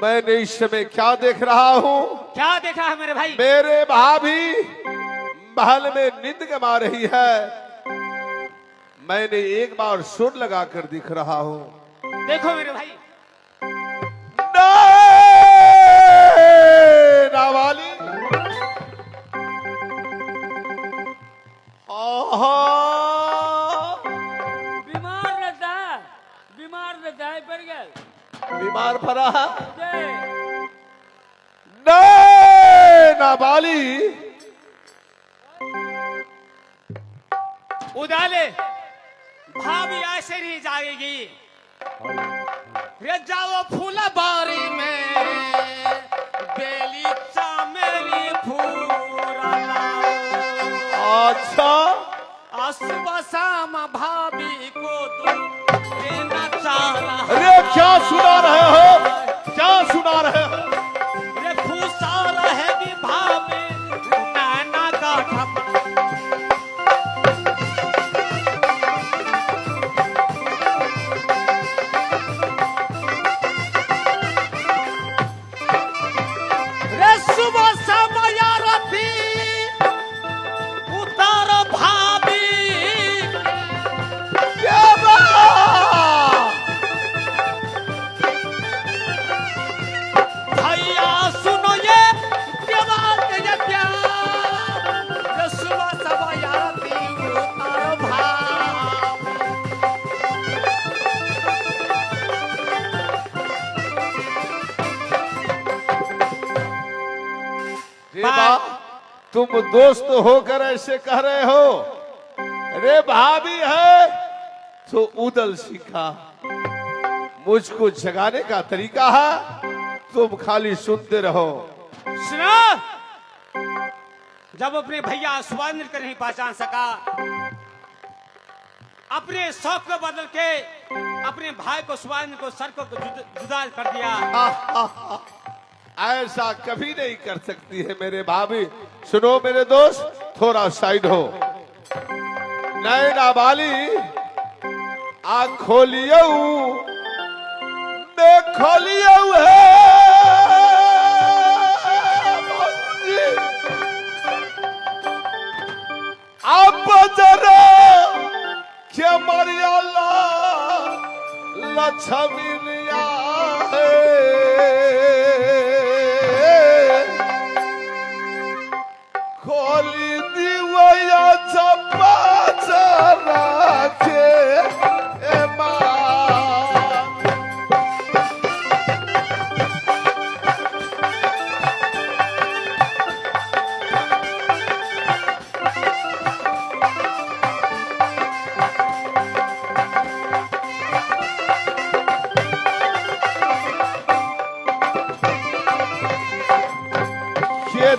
मैंने इस समय क्या देख रहा हूँ? क्या देखा है मेरे भाई? मेरे भाभी महल में नींद गमा रही है। मैंने एक बार सुर लगाकर दिख रहा हूँ। देखो मेरे भाई। नावाली बीमार रहता है पड़ गया। बीमार पड़ा है। नाबाली उदाले भाभी ऐसे नहीं जाएगी। रे जाओ फूला बारी में बेली चामेली फूला। अच्छा सुबह शाम भाभी को देना चाला। अरे क्या सुना रहे हो? क्या सुना रहे हो? रे फूसा रहेगी भाभी नैना का ठप। सुबह समय रथी उतार भाभी भैया सुनो ये प्यार। सुबह समय रथी उतार भाभी। तुम दोस्त होकर ऐसे कह रहे हो? अरे भाभी है तो उदल सीखा। मुझको जगाने का तरीका है, तुम खाली सुनते रहो। सुनो, जब अपने भैया सुवानिल को नहीं पहचान सका, अपने शौक को बदल के अपने भाई को सुवानिल को सर को जुदा कर दिया। ऐसा कभी नहीं कर सकती है मेरे भाभी। सुनो मेरे दोस्त, थोड़ा साइड हो। नैना वाली आँख खोलियो, खोलियो है आप जरा क्या मरियाला लक्ष्मीनिया खोली दिवया चप्पा चरा के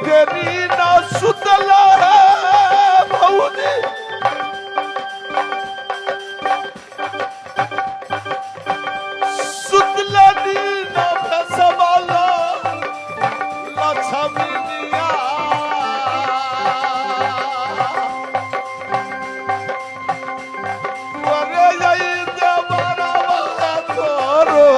तेरी ना सुतला है भौजी। सुतला दी ना भसवाला लक्ष्मीनिया। अरे यही देवरा तोरो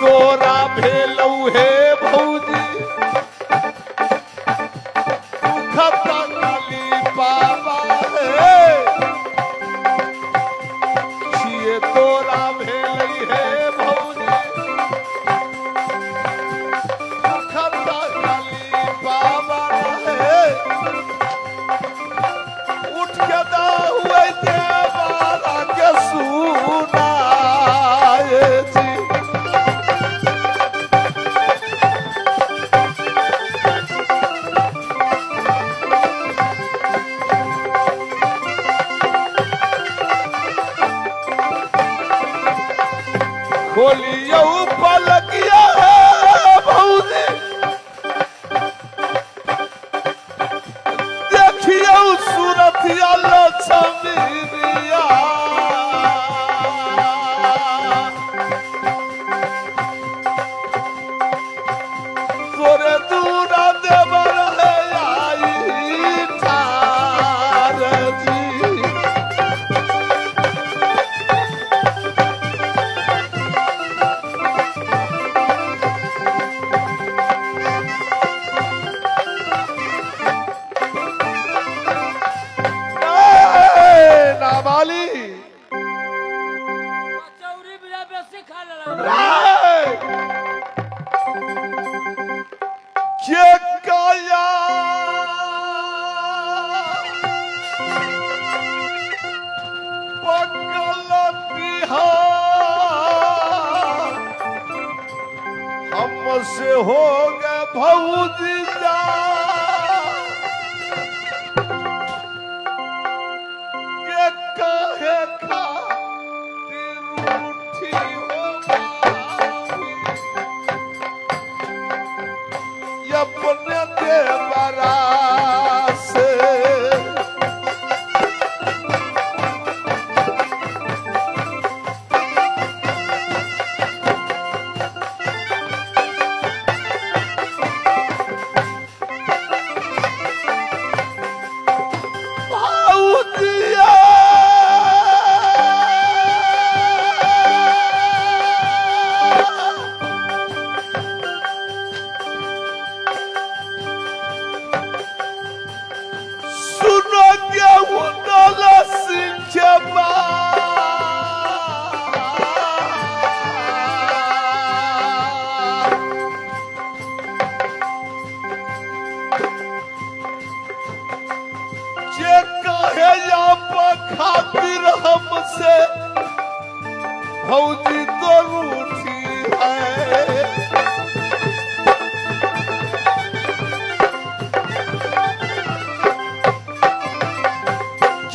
तोरा भेलौ हे भौजी खता काली बाबा हे। छिए तोरा भेलै हे भौजी खता काली बाबा हे। उठ के दा हुए देवारा के सुनाए जी। खोलियो पलकिया है भौजी, देखियो सूरतिया लक्ष्मीनिया। ये काया पगलती हमसे हो गए भौजी जा ये काहे खातिर रूठी हो ये अपने देवरा से खातिर हमसे भौजी तो रूठी है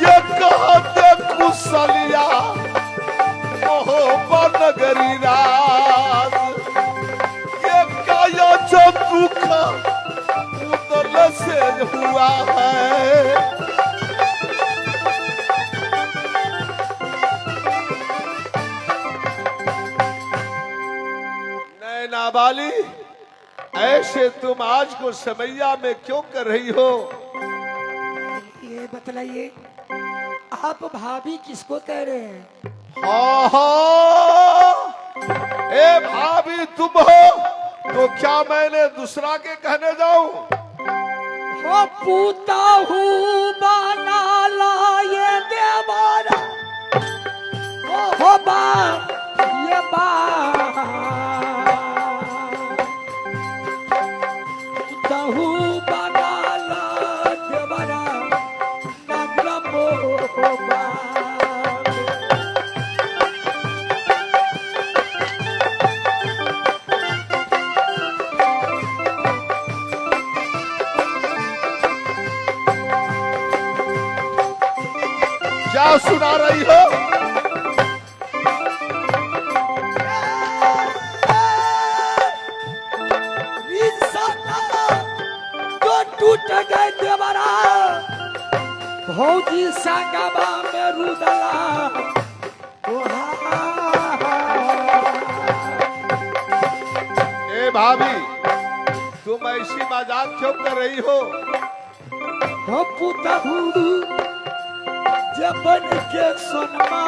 ये कहते कुशलिया मोहब्बत नगरी राज ये काया जो दुख उतल से हुआ है नाबाली ऐसे तुम आज को समैया में क्यों कर रही हो? ये बतलाइए, आप भाभी किसको कह रहे हैं? ए भाभी तुम हो तो क्या मैंने दूसरा के कहने जाऊं? हो पूता हूँ बना ला ये देवारा हो बा ये बा क्या सुना रही हो? तो टूट गए देवरा भौजी संगमा में रुदला ए भाभी तुम ऐसी मजाक क्यों कर रही हो? हो पुता जबन के सोनमा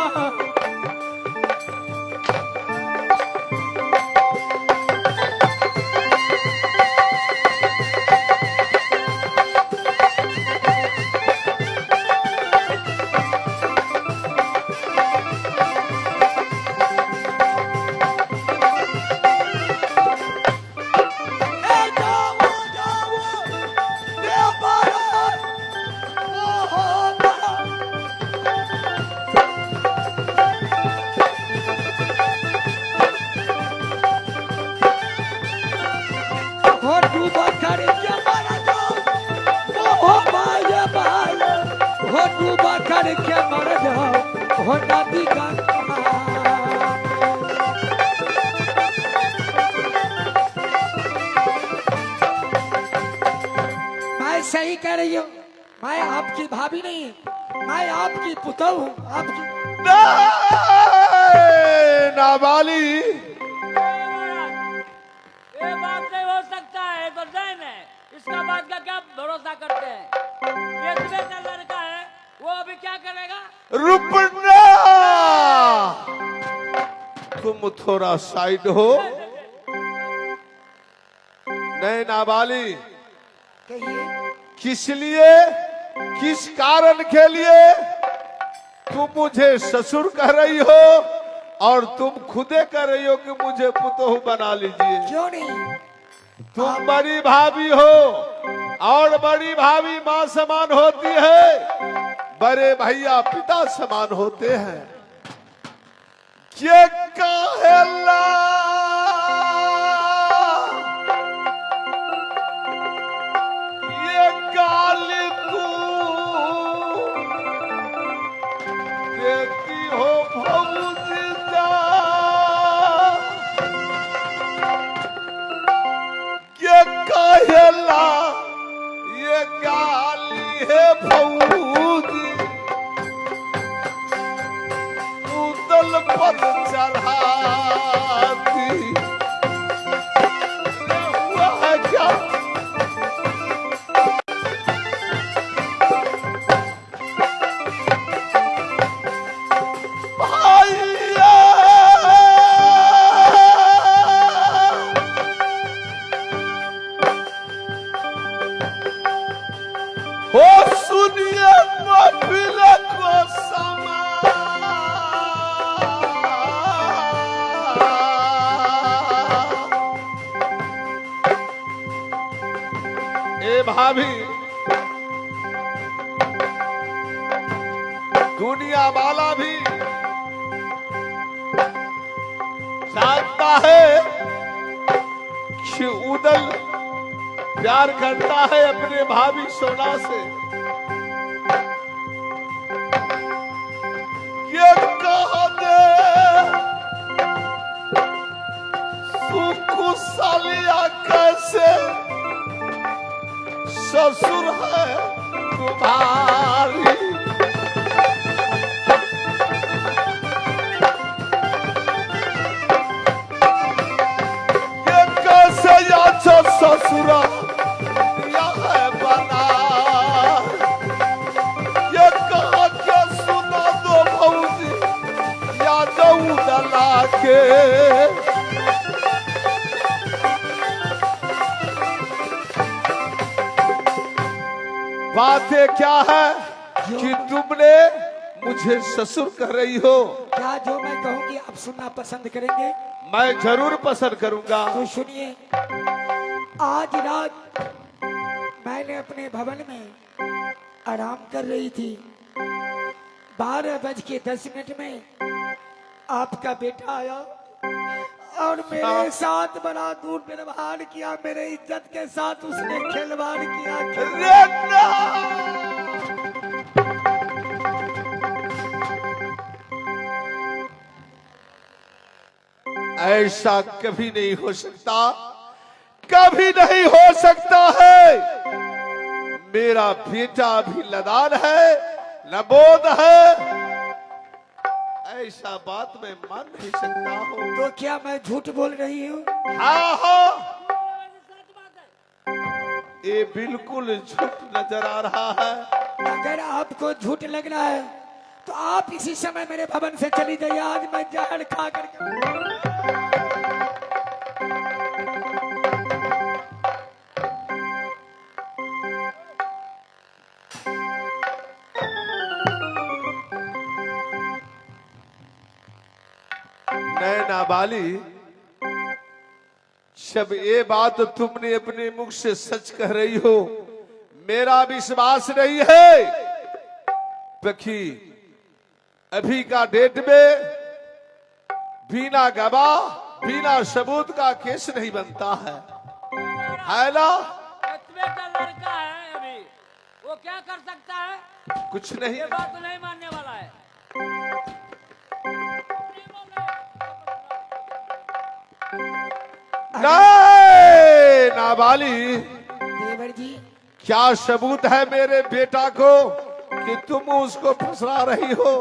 करके मर जाओ हो नदी मैं सही कह रही हूँ, मैं आपकी भाभी नहीं, मैं आपकी पुतौ हूँ। आपकी नाबाली ये बात नहीं हो सकता है, तो जैन है, इसका बात का क्या भरोसा करते हैं? ये तुम्हें का लड़का है, वो अभी क्या करेगा? रुपना तुम थोड़ा साइड हो। नहीं नाबाली कहिए किस लिए, किस कारण के लिए तुम मुझे ससुर कह रही हो और तुम खुदे कर रही हो कि मुझे पुतोह बना लीजिए। क्यों नहीं? तुम बड़ी भाभी हो और बड़ी भाभी माँ समान होती है, बड़े भैया पिता समान होते हैं। ये काहेला ये गाली तू देती हो भौजीजा, ये काहेला ये गाली है भौजी, उदल पर चढ़ाती हुआ है क्या? भैया हो सुनिए महफिल को समा, ए भाभी दुनिया वाला भी जानता है कि उदल प्यार करता है अपने भाभी सोना से। ये कहा दे सुकुशलिया कैसे ससुर है तुम्हारी, ये कैसे याचो ससुरा दिया है बना, ये कहा के सुना दो भौजी या जाऊ दला के। बातें क्या है कि तुमने मुझे ससुर कह रही हो? क्या जो मैं कहूँगी आप सुनना पसंद करेंगे? मैं जरूर पसंद करूंगा। तो सुनिए, आज रात मैंने अपने भवन में आराम कर रही थी, 12:10 में आपका बेटा आया और मेरे साथ बड़ा दुर्व्यवहार किया, मेरे इज्जत के साथ उसने खिलवाड़ किया। ऐसा कभी नहीं हो सकता, कभी नहीं हो सकता है। मेरा बेटा भी लदान है, नबोध है, ऐसा बात मैं मान नहीं सकता हूँ। तो क्या मैं झूठ बोल रही हूँ? हाँ हाँ, ये बिल्कुल झूठ नजर आ रहा है। अगर आपको झूठ लग रहा है तो आप इसी समय मेरे भवन से चली जाइए, आज मैं जहर खा करके। नैना बाली, जब ये बात तुमने अपने मुख से सच कह रही हो, मेरा विश्वास नहीं है, क्योंकि अभी का डेट में बिना गवाह बिना सबूत का केस नहीं बनता है ना? इतने का लड़का है अभी, वो क्या कर सकता है? कुछ नहीं, ये बात तो नहीं मानने वाला है। नहीं नाबाली, देवर जी, क्या सबूत है मेरे बेटा को कि तुम उसको फंसा रही हो?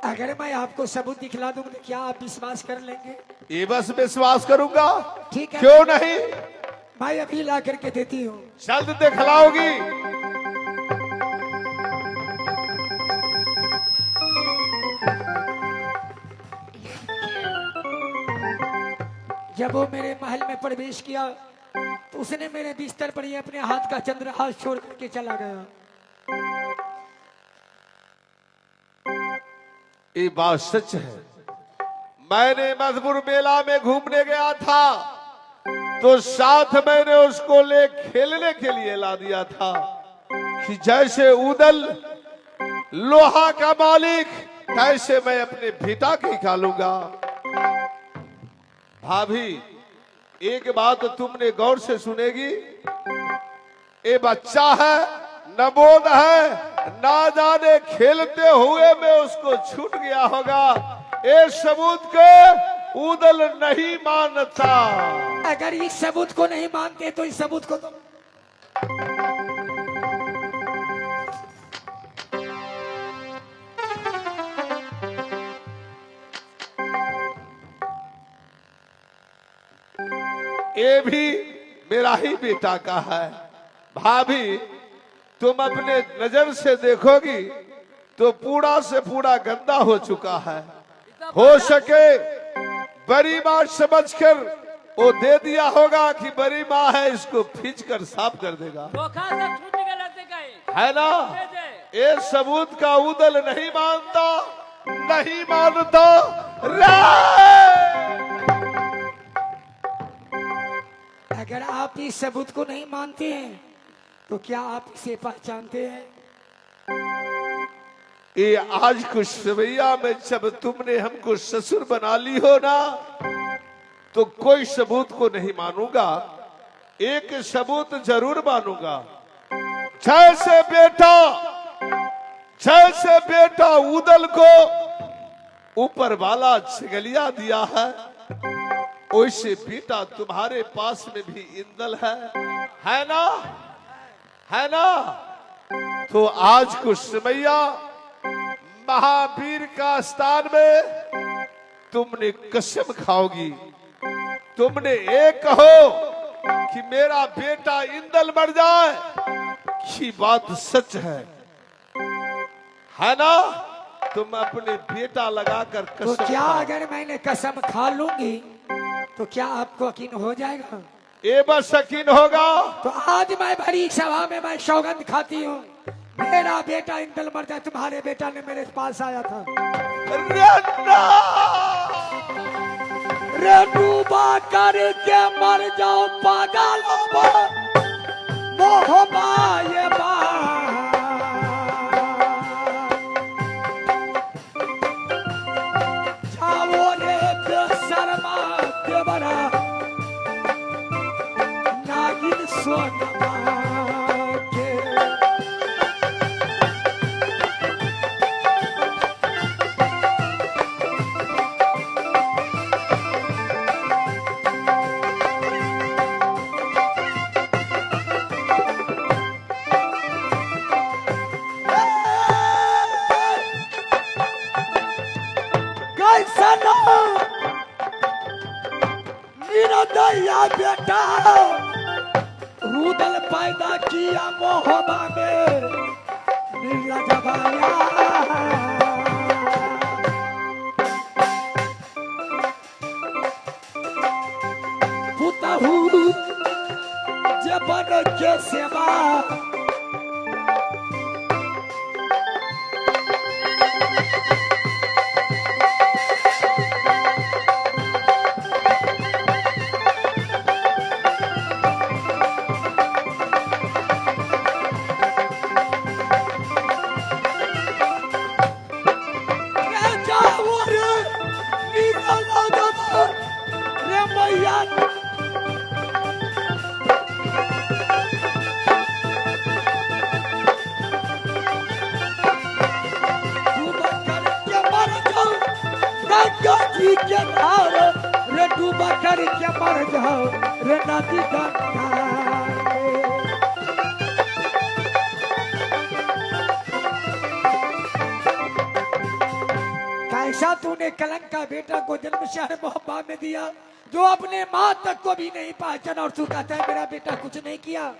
अगर मैं आपको सबूत दिखला दूं तो क्या आप विश्वास कर लेंगे? ये बस विश्वास करूंगा, ठीक है, क्यों नहीं? मैं अभी ला करके देती हूँ। जल्द दिखलाओगी? जब वो मेरे महल में प्रवेश किया तो उसने मेरे बिस्तर पर ही अपने हाथ का चंद्रहास छोड़ करके चला गया। ये बात सच है, मैंने मधुपुर मेला में घूमने गया था तो साथ मैंने उसको ले खेलने के लिए ला दिया था कि जैसे उदल लोहा का मालिक कैसे मैं अपने बेटा की निकालूंगा। भाभी एक बात तुमने गौर से सुनेगी, ये बच्चा है, नबोध है, ना जाने खेलते हुए में उसको छूट गया होगा। ये सबूत के उदल नहीं मानता। अगर इस सबूत को नहीं मानते तो इस सबूत को तो ये भी मेरा ही बेटा का है। भाभी तुम अपने नजर से देखोगी तो पूरा से पूरा गंदा हो चुका है। हो सके बड़ी माँ समझकर वो दे दिया होगा कि बड़ी माँ है, इसको खींच कर साफ कर देगा, धोखा से छूट गए रहते कहीं है ना। दे दे। ये सबूत का उदल नहीं मानता, नहीं मानता रे। अगर आप इस सबूत को नहीं मानते हैं तो क्या आप इसे पहचानते हैं? ये आज कुछ सवैया में जब तुमने हमको ससुर बना ली हो ना, तो कोई सबूत को नहीं मानूंगा, एक सबूत जरूर मानूंगा। जैसे बेटा उदल को ऊपर वाला छगलिया दिया है, वैसे बेटा तुम्हारे पास में भी इंदल है ना, है ना। तो आज कुछ समैया महावीर का स्थान में तुमने कसम खाओगी, तुमने एक कहो कि मेरा बेटा इंदल मर जाए, की बात सच है ना। तुम अपने बेटा लगाकर तो कसम क्या खाओ। अगर मैंने कसम खा लूंगी तो क्या आपको यकीन हो जाएगा? ये बस यकीन होगा। तो आज मैं बड़ी सभा में मैं सौगंध खाती हूँ, मेरा बेटा इंदल मर जाए। तुम्हारे बेटा ने मेरे पास आया था, रे डूबा करके मर जाओ पागल मोहबा ये जाओ रे बेशर्मा देवरा नागिन सोनमा के। दैया बेटा रुदल पैदा किया मोहबा में निर्लजबाया। पुतहू जबन के सेवा के धार रे डूबा करके मर जाओ रे नदी गंगा। कैसा तूने कलंक का बेटा को जन्म शहर मोहब्बा में दिया जो अपने माँ तक को भी नहीं पहचाना, और तू कहता है मेरा बेटा कुछ नहीं किया।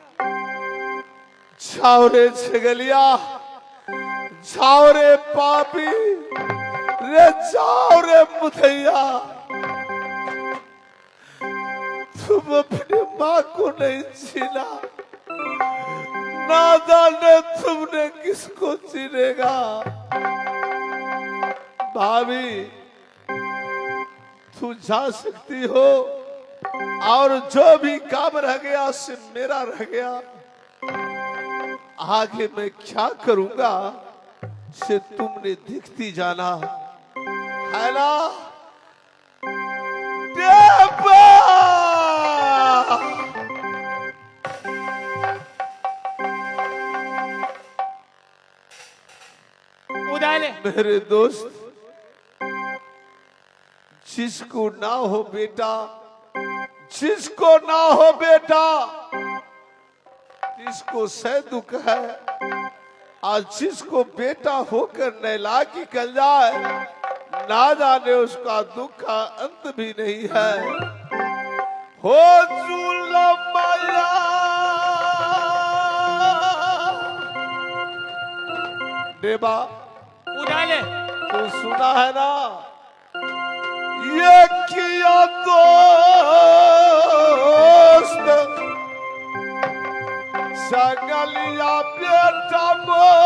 जाओ रे छगलिया, जाओ रे पापी रे, जाओ रे मुथैया। तुम अपनी माँ को नहीं छीना, ना जाने तुमने किसको छीनेगा। भाभी तू जा सकती हो, और जो भी काम रह गया से मेरा रह गया। आगे मैं क्या करूंगा से तुमने दिखती जाना है ना। देवा! उदाले मेरे दोस्त, जिसको ना हो बेटा, जिसको ना हो बेटा, जिसको सह दुख है, आज जिसको बेटा होकर नहला की कल जाए, ना जाने उसका दुख का अंत भी नहीं है। हो जुलमया देवा, उदाले तू सुना है ना, ये किया दोस्त संगलिया बेटा मोर,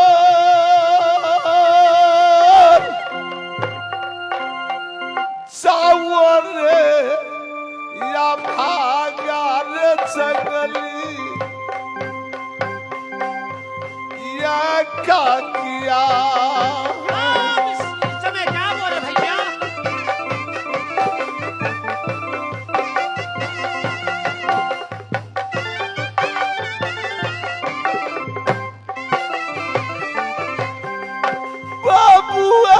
चावर रे या भागा रे जंगली, या का किया। इस समय क्या बोले भैया? बाबुआ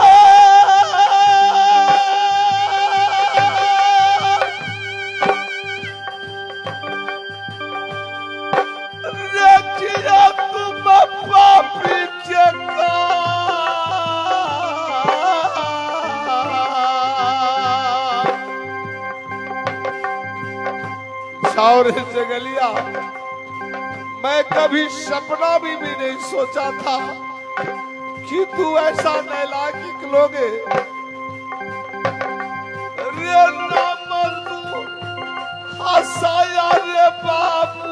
रखिया तुम पापी जगा, छावरे जगलिया, मैं कभी सपना भी नहीं सोचा था कि तू ऐसा नैलायक लोगे। रे नाम तू हंसाया रे बाबू,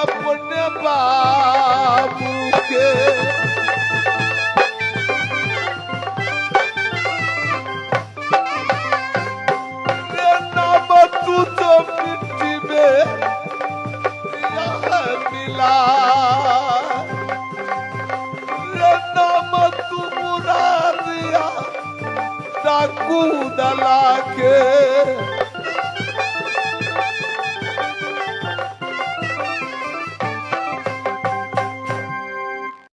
अपने बाबू के। रे नाम तू तो मिट्टी में यहाँ मिला, नाम तू मुरा दिया डाकू दला के।